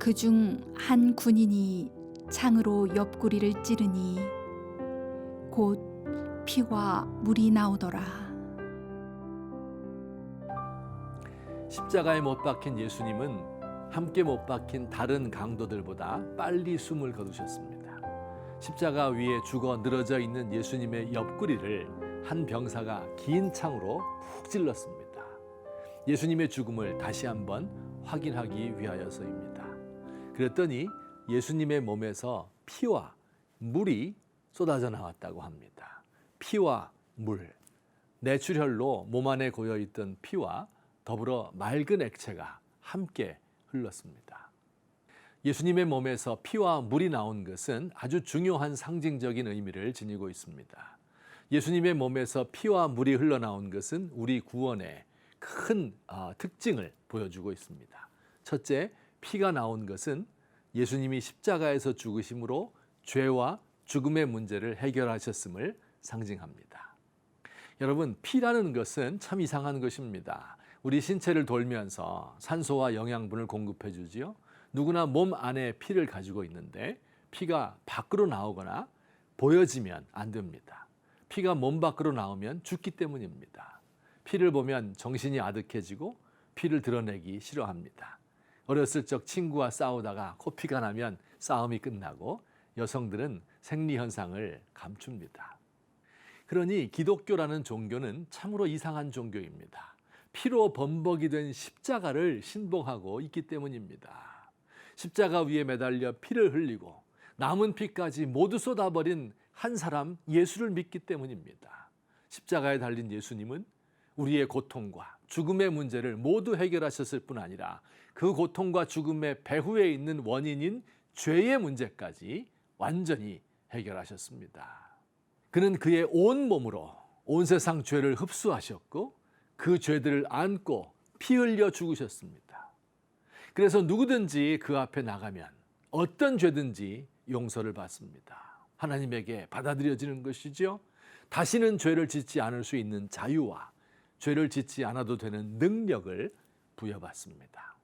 그중 한 군인이 창으로 옆구리를 찌르니 곧 피와 물이 나오더라. 십자가에 못 박힌 예수님은 함께 못 박힌 다른 강도들보다 빨리 숨을 거두셨습니다. 십자가 위에 죽어 늘어져 있는 예수님의 옆구리를 한 병사가 긴 창으로 푹 찔렀습니다. 예수님의 죽음을 다시 한번 확인하기 위하여서입니다. 그랬더니 예수님의 몸에서 피와 물이 쏟아져 나왔다고 합니다. 피와 물, 내출혈로 몸 안에 고여있던 피와 더불어 맑은 액체가 함께 흘렀습니다. 예수님의 몸에서 피와 물이 나온 것은 아주 중요한 상징적인 의미를 지니고 있습니다. 예수님의 몸에서 피와 물이 흘러나온 것은 우리 구원의 큰 특징을 보여주고 있습니다. 첫째, 피가 나온 것은 예수님이 십자가에서 죽으심으로 죄와 죽음의 문제를 해결하셨음을 상징합니다. 여러분, 피라는 것은 참 이상한 것입니다. 우리 신체를 돌면서 산소와 영양분을 공급해 주지요. 누구나 몸 안에 피를 가지고 있는데 피가 밖으로 나오거나 보여지면 안 됩니다. 피가 몸 밖으로 나오면 죽기 때문입니다. 피를 보면 정신이 아득해지고 피를 드러내기 싫어합니다. 어렸을 적 친구와 싸우다가 코피가 나면 싸움이 끝나고 여성들은 생리현상을 감춥니다. 그러니 기독교라는 종교는 참으로 이상한 종교입니다. 피로 범벅이 된 십자가를 신봉하고 있기 때문입니다. 십자가 위에 매달려 피를 흘리고 남은 피까지 모두 쏟아버린 한 사람 예수를 믿기 때문입니다. 십자가에 달린 예수님은 우리의 고통과 죽음의 문제를 모두 해결하셨을 뿐 아니라 그 고통과 죽음의 배후에 있는 원인인 죄의 문제까지 완전히 해결하셨습니다. 그는 그의 온 몸으로 온 세상 죄를 흡수하셨고 그 죄들을 안고 피 흘려 죽으셨습니다. 그래서 누구든지 그 앞에 나가면 어떤 죄든지 용서를 받습니다. 하나님에게 받아들여지는 것이죠. 다시는 죄를 짓지 않을 수 있는 자유와 죄를 짓지 않아도 되는 능력을 부여받습니다.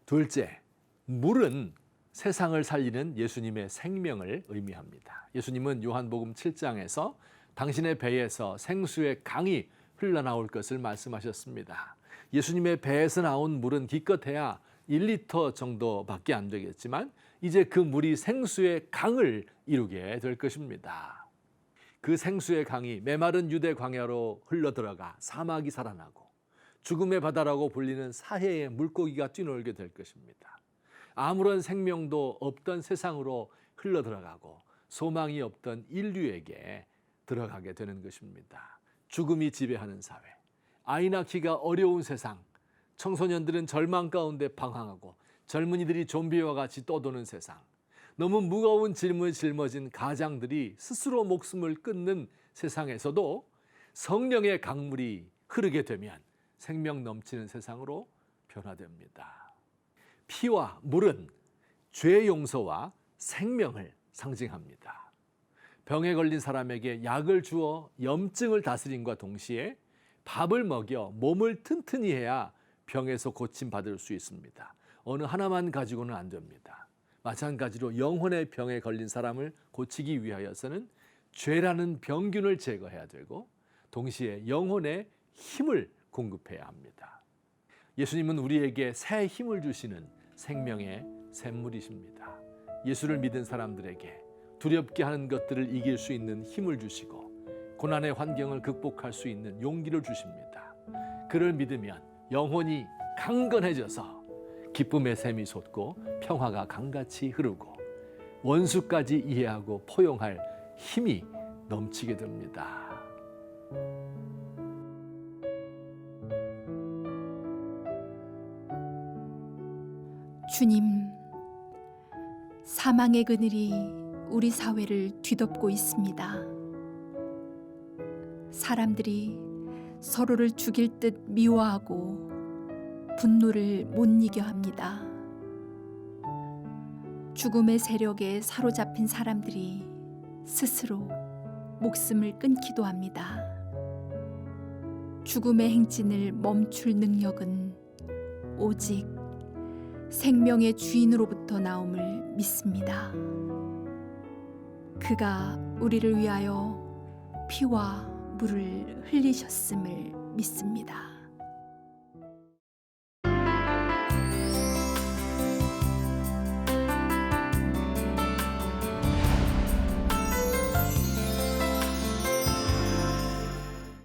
둘째, 물은 세상을 살리는 예수님의 생명을 의미합니다. 예수님은 요한복음 7장에서 당신의 배에서 생수의 강이 흘러나올 것을 말씀하셨습니다. 예수님의 배에서 나온 물은 기껏해야 1리터 정도밖에 안 되겠지만 이제 그 물이 생수의 강을 이루게 될 것입니다. 그 생수의 강이 메마른 유대 광야로 흘러들어가 사막이 살아나고 죽음의 바다라고 불리는 사해의 물고기가 뛰놀게 될 것입니다. 아무런 생명도 없던 세상으로 흘러들어가고 소망이 없던 인류에게 들어가게 되는 것입니다. 죽음이 지배하는 사회, 아이 낳기가 어려운 세상, 청소년들은 절망 가운데 방황하고 젊은이들이 좀비와 같이 떠도는 세상, 너무 무거운 짐을 짊어진 가장들이 스스로 목숨을 끊는 세상에서도 성령의 강물이 흐르게 되면 생명 넘치는 세상으로 변화됩니다. 피와 물은 죄 용서와 생명을 상징합니다. 병에 걸린 사람에게 약을 주어 염증을 다스림과 동시에 밥을 먹여 몸을 튼튼히 해야 병에서 고침받을 수 있습니다. 어느 하나만 가지고는 안 됩니다. 마찬가지로 영혼의 병에 걸린 사람을 고치기 위하여서는 죄라는 병균을 제거해야 되고 동시에 영혼의 힘을 공급해야 합니다. 예수님은 우리에게 새 힘을 주시는 생명의 샘물이십니다. 예수를 믿은 사람들에게 두렵게 하는 것들을 이길 수 있는 힘을 주시고 고난의 환경을 극복할 수 있는 용기를 주십니다. 그를 믿으면 영혼이 강건해져서 기쁨의 샘이 솟고 평화가 강같이 흐르고 원수까지 이해하고 포용할 힘이 넘치게 됩니다. 주님, 사망의 그늘이 우리 사회를 뒤덮고 있습니다. 사람들이 서로를 죽일 듯 미워하고 분노를 못 이겨 합니다. 죽음의 세력에 사로잡힌 사람들이 스스로 목숨을 끊기도 합니다. 죽음의 행진을 멈출 능력은 오직 생명의 주인으로부터 나옴을 믿습니다. 그가 우리를 위하여 피와 물을 흘리셨음을 믿습니다.